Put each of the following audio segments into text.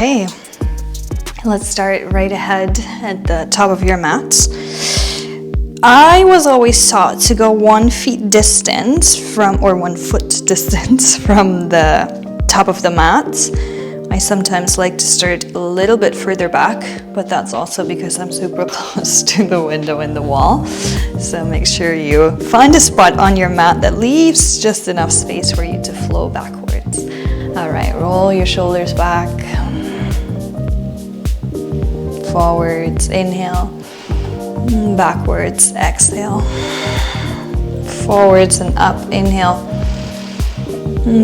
Okay, let's start right ahead at the top of your mat. I was always taught to go 1 foot distance from the top of the mat. I sometimes like to start a little bit further back, but that's also because I'm super close to the window in the wall. So make sure you find a spot on your mat that leaves just enough space for you to flow backwards. All right, roll your shoulders back. Forwards, inhale. Backwards, exhale. Forwards and up, inhale.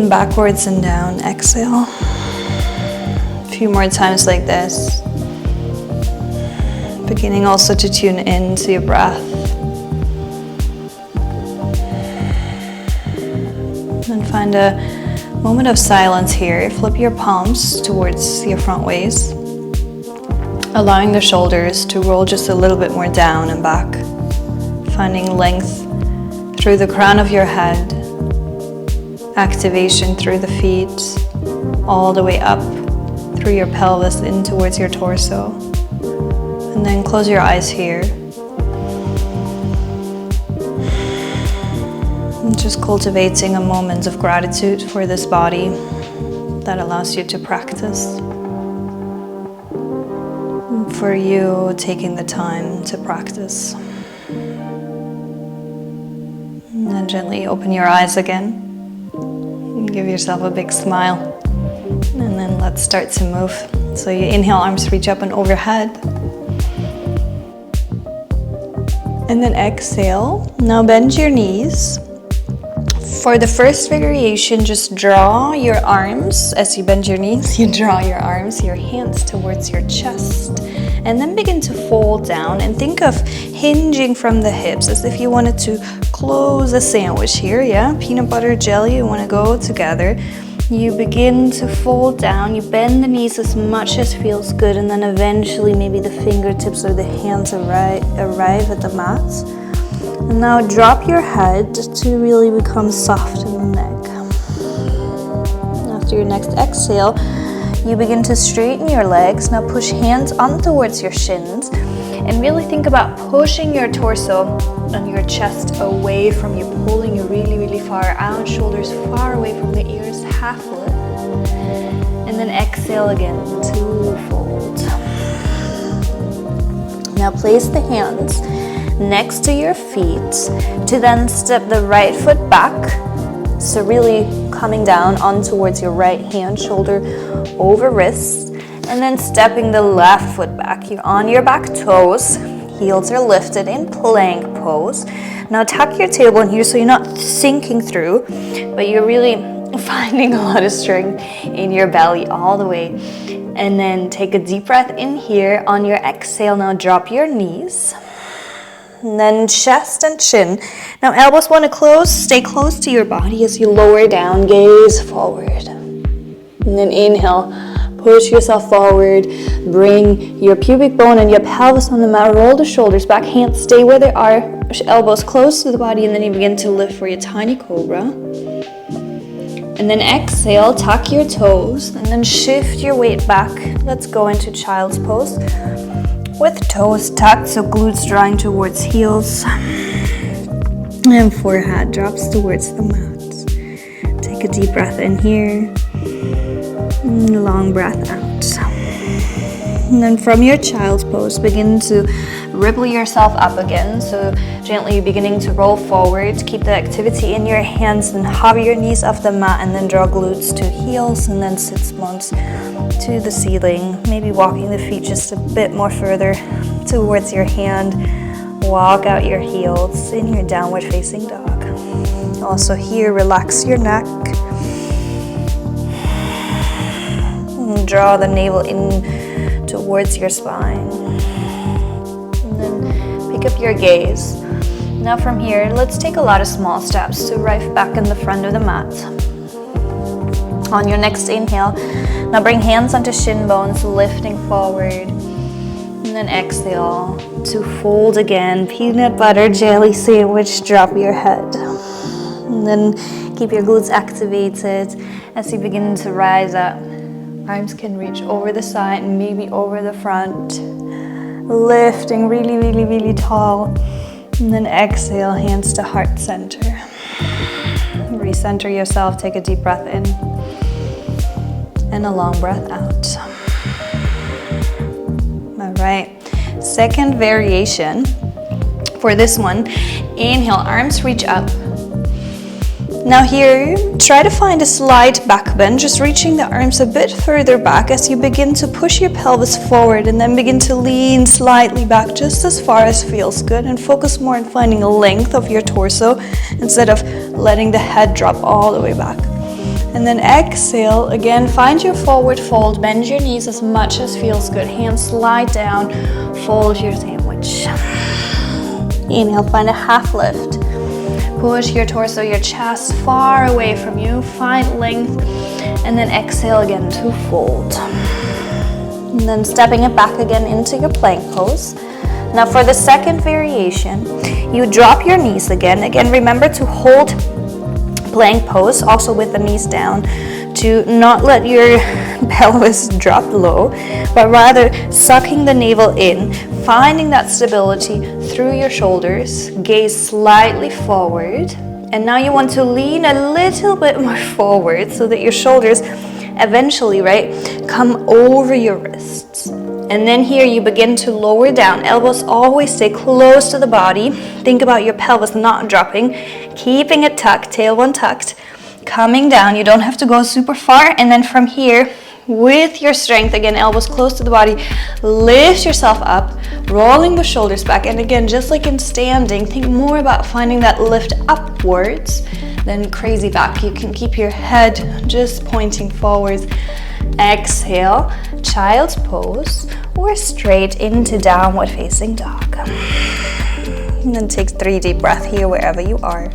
Backwards and down, exhale. A few more times like this. Beginning also to tune into your breath. And find a moment of silence here. Flip your palms towards your front waist, allowing the shoulders to roll just a little bit more down and back, finding length through the crown of your head, activation through the feet, all the way up through your pelvis in towards your torso. And then close your eyes here. And just cultivating a moment of gratitude for this body that allows you to practice. For you taking the time to practice. And then gently open your eyes again. And give yourself a big smile. And then let's start to move. So you inhale, arms reach up and overhead. And then exhale. Now bend your knees. For the first variation, just draw your arms. As you bend your knees, you draw your arms, your hands towards your chest. And then begin to fold down and think of hinging from the hips as if you wanted to close a sandwich here, yeah? Peanut butter, jelly, you want to go together. You begin to fold down, you bend the knees as much as feels good, and then eventually maybe the fingertips or the hands arrive at the mat. And now drop your head to really become soft in the neck. After your next exhale, you begin to straighten your legs. Now push hands on towards your shins and really think about pushing your torso and your chest away from you, pulling you really, really far out, shoulders far away from the ears, half lift. And then exhale again to fold. Now place the hands next to your feet to then step the right foot back. So really coming down on towards your right hand, shoulder over wrist, and then stepping the left foot back. You're on your back toes, heels are lifted in plank pose. Now tuck your tailbone here so you're not sinking through, but you're really finding a lot of strength in your belly all the way. And then take a deep breath in here. On your exhale, now drop your knees. And then chest and chin. Now elbows want to stay close to your body as you lower down, gaze forward. And then inhale, push yourself forward, bring your pubic bone and your pelvis on the mat, roll the shoulders back, hands stay where they are, elbows close to the body, and then you begin to lift for your tiny cobra. And then exhale, tuck your toes, and then shift your weight back. Let's go into child's pose. With toes tucked, so glutes drawing towards heels. And forehead drops towards the mat. Take a deep breath in here. And long breath out. And then from your child's pose, begin to ripple yourself up again. So gently beginning to roll forward. Keep the activity in your hands and hover your knees off the mat and then draw glutes to heels and then sit bones to the ceiling. Maybe walking the feet just a bit more further towards your hand. Walk out your heels in your downward facing dog. Also here, relax your neck. And draw the navel in towards your spine. And then pick up your gaze. Now from here, let's take a lot of small steps to arrive back in the front of the mat. On your next inhale, now bring hands onto shin bones, lifting forward. And then exhale to fold again. Peanut butter jelly sandwich, drop your head. And then keep your glutes activated as you begin to rise up. Arms can reach over the side and maybe over the front. Lifting really, really, really tall. And then exhale, hands to heart center. Recenter yourself, take a deep breath in. And a long breath out. All right, second variation. For this one, inhale, arms reach up. Now here, try to find a slight back bend, just reaching the arms a bit further back as you begin to push your pelvis forward and then begin to lean slightly back just as far as feels good, and focus more on finding a length of your torso instead of letting the head drop all the way back. And then exhale, again, find your forward fold, bend your knees as much as feels good. Hands slide down, fold your sandwich. Inhale, find a half lift. Push your torso, your chest far away from you. Find length. And then exhale again to fold. And then stepping it back again into your plank pose. Now for the second variation, you drop your knees again. Again, remember to hold plank pose, also with the knees down, to not let your pelvis drop low, but rather sucking the navel in, finding that stability through your shoulders, gaze slightly forward. And now you want to lean a little bit more forward so that your shoulders eventually, right, come over your wrists. And then here you begin to lower down. Elbows always stay close to the body. Think about your pelvis not dropping, keeping it tucked, tailbone tucked, coming down. You don't have to go super far. And then from here, with your strength, again, elbows close to the body, lift yourself up, rolling the shoulders back. And again, just like in standing, think more about finding that lift upwards than crazy back. You can keep your head just pointing forwards. Exhale, child's pose, or straight into downward facing dog. And then take 3 deep breaths here wherever you are.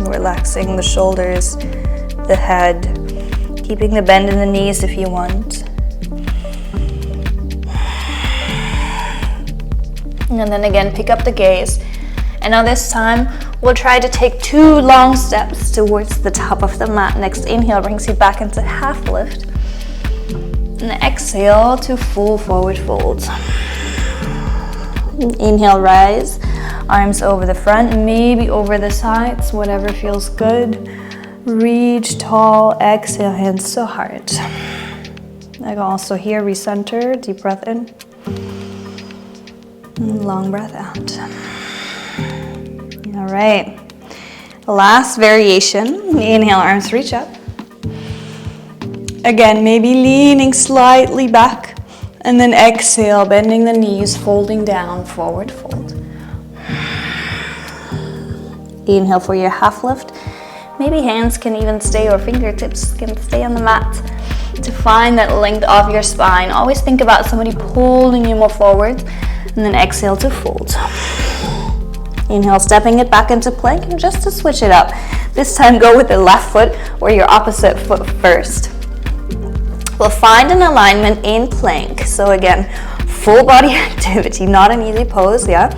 Relaxing the shoulders, the head, keeping the bend in the knees if you want. And then again, pick up the gaze. And now this time, we'll try to take 2 long steps towards the top of the mat. Next inhale brings you back into half lift. And exhale to full forward fold. Inhale, rise. Arms over the front, maybe over the sides, whatever feels good. Reach tall, exhale, hands to heart. I can also here recenter, deep breath in. And long breath out. All right. Last variation. Inhale, arms reach up. Again, maybe leaning slightly back. And then exhale, bending the knees, folding down, forward fold. Inhale for your half lift. Maybe hands can even stay, or fingertips can stay on the mat to find that length of your spine. Always think about somebody pulling you more forward. And then exhale to fold. Inhale, stepping it back into plank, and just to switch it up, this time go with the left foot or your opposite foot first. We'll find an alignment in plank. So again, full body activity, not an easy pose, yeah?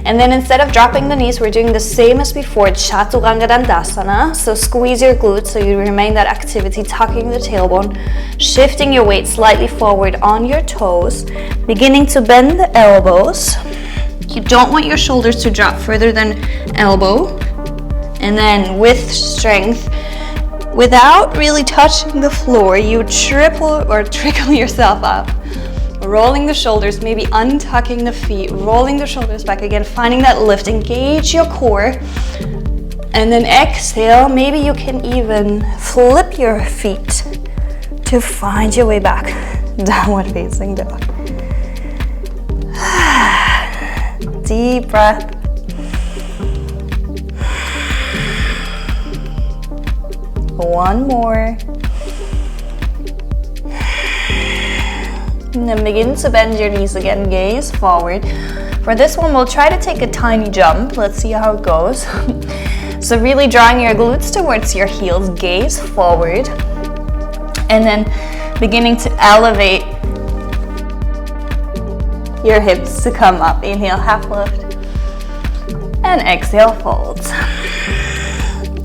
And then instead of dropping the knees, we're doing the same as before, Chaturanga Dandasana. So squeeze your glutes so you remain that activity, tucking the tailbone, shifting your weight slightly forward on your toes, beginning to bend the elbows. You don't want your shoulders to drop further than elbow. And then with strength, without really touching the floor, you trickle yourself up. Rolling the shoulders, maybe untucking the feet, rolling the shoulders back again, finding that lift, engage your core. And then exhale, maybe you can even flip your feet to find your way back, downward facing dog. Deep breath. One more. And then begin to bend your knees again, gaze forward. For this one, we'll try to take a tiny jump. Let's see how it goes. So really drawing your glutes towards your heels, gaze forward. And then beginning to elevate your hips to come up. Inhale, half lift. And exhale, fold.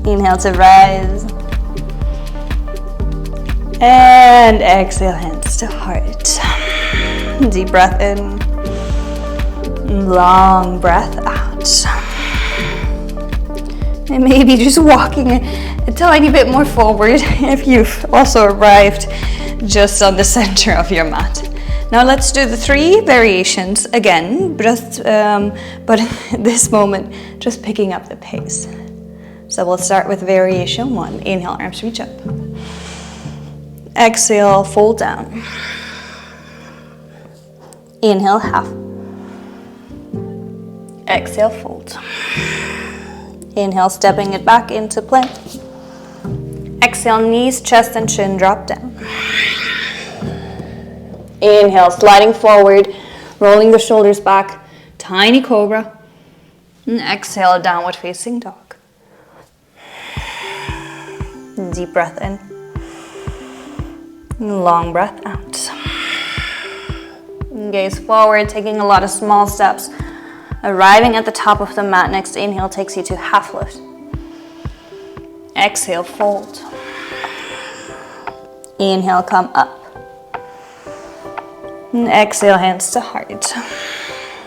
Inhale to rise. And exhale, hands to heart. Deep breath in. Long breath out. And maybe just walking a tiny bit more forward if you've also arrived just on the center of your mat. Now let's do the 3 variations again, but at this moment, just picking up the pace. So we'll start with variation 1. Inhale, arms reach up. Exhale, fold down. Inhale, half. Exhale, fold. Inhale, stepping it back into plank. Exhale, knees, chest, and chin drop down. Inhale, sliding forward, rolling the shoulders back, tiny cobra. And exhale, downward facing dog. Deep breath in. Long breath out. Gaze forward, taking a lot of small steps. Arriving at the top of the mat, next inhale takes you to half lift. Exhale, fold. Inhale, come up. And exhale, hands to heart.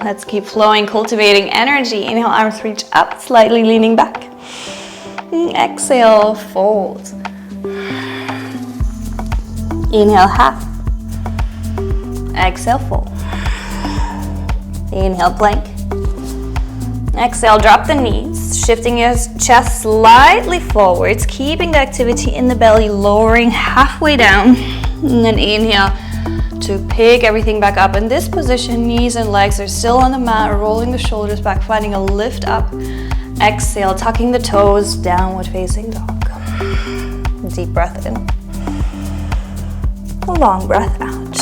Let's keep flowing, cultivating energy. Inhale, arms reach up, slightly leaning back. And exhale, fold. Inhale, half. Exhale, fold. Inhale, plank. Exhale, drop the knees, shifting your chest slightly forwards, keeping the activity in the belly, lowering halfway down. And then inhale to pick everything back up. In this position, knees and legs are still on the mat, rolling the shoulders back, finding a lift up. Exhale, tucking the toes, downward facing dog. Deep breath in. A long breath out.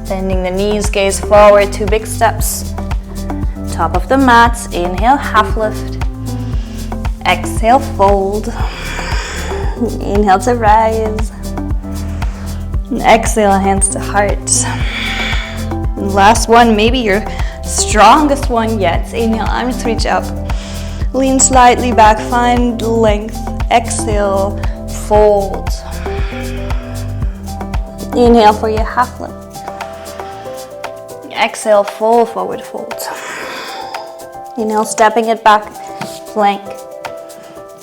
Bending the knees, gaze forward, 2 big steps. Top of the mat, inhale, half lift. Exhale, fold. Inhale to rise. And exhale, hands to heart. And last one, maybe your strongest one yet. Inhale, arms reach up. Lean slightly back, find length. Exhale, fold. Inhale for your half lift. Exhale, full forward fold. Inhale, stepping it back, plank.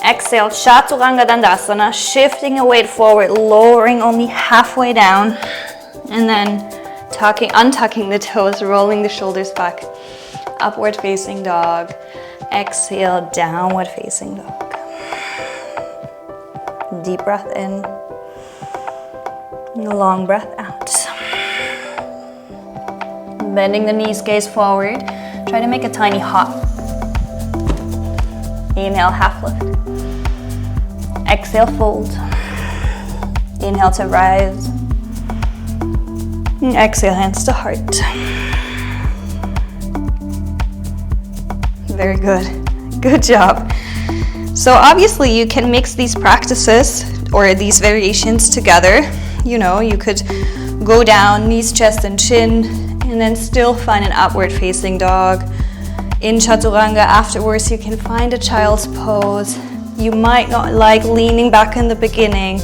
Exhale, Chaturanga Dandasana, shifting your weight forward, lowering only halfway down. And then untucking the toes, rolling the shoulders back. Upward facing dog. Exhale, downward facing dog. Deep breath in. Long breath out. Bending the knees, gaze forward. Try to make a tiny hop. Inhale, half lift. Exhale, fold. Inhale to rise. And exhale, hands to heart. Very good. Good job. So obviously you can mix these practices or these variations together. You know, you could go down, knees, chest, and chin, and then still find an upward facing dog. In Chaturanga afterwards, you can find a child's pose. You might not like leaning back in the beginning.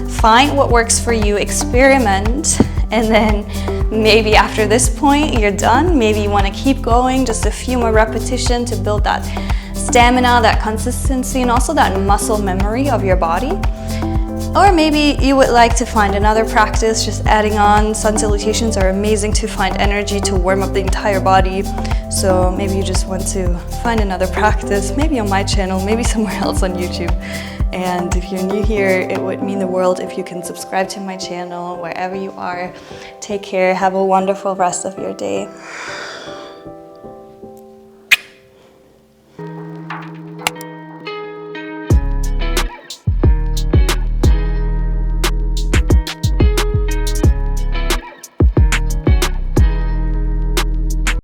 Find what works for you, experiment, and then maybe after this point, you're done. Maybe you want to keep going, just a few more repetitions to build that stamina, that consistency, and also that muscle memory of your body. Or maybe you would like to find another practice, just adding on. Sun salutations are amazing to find energy, to warm up the entire body. So maybe you just want to find another practice, maybe on my channel, maybe somewhere else on YouTube. And if you're new here, it would mean the world if you can subscribe to my channel wherever you are. Take care, have a wonderful rest of your day.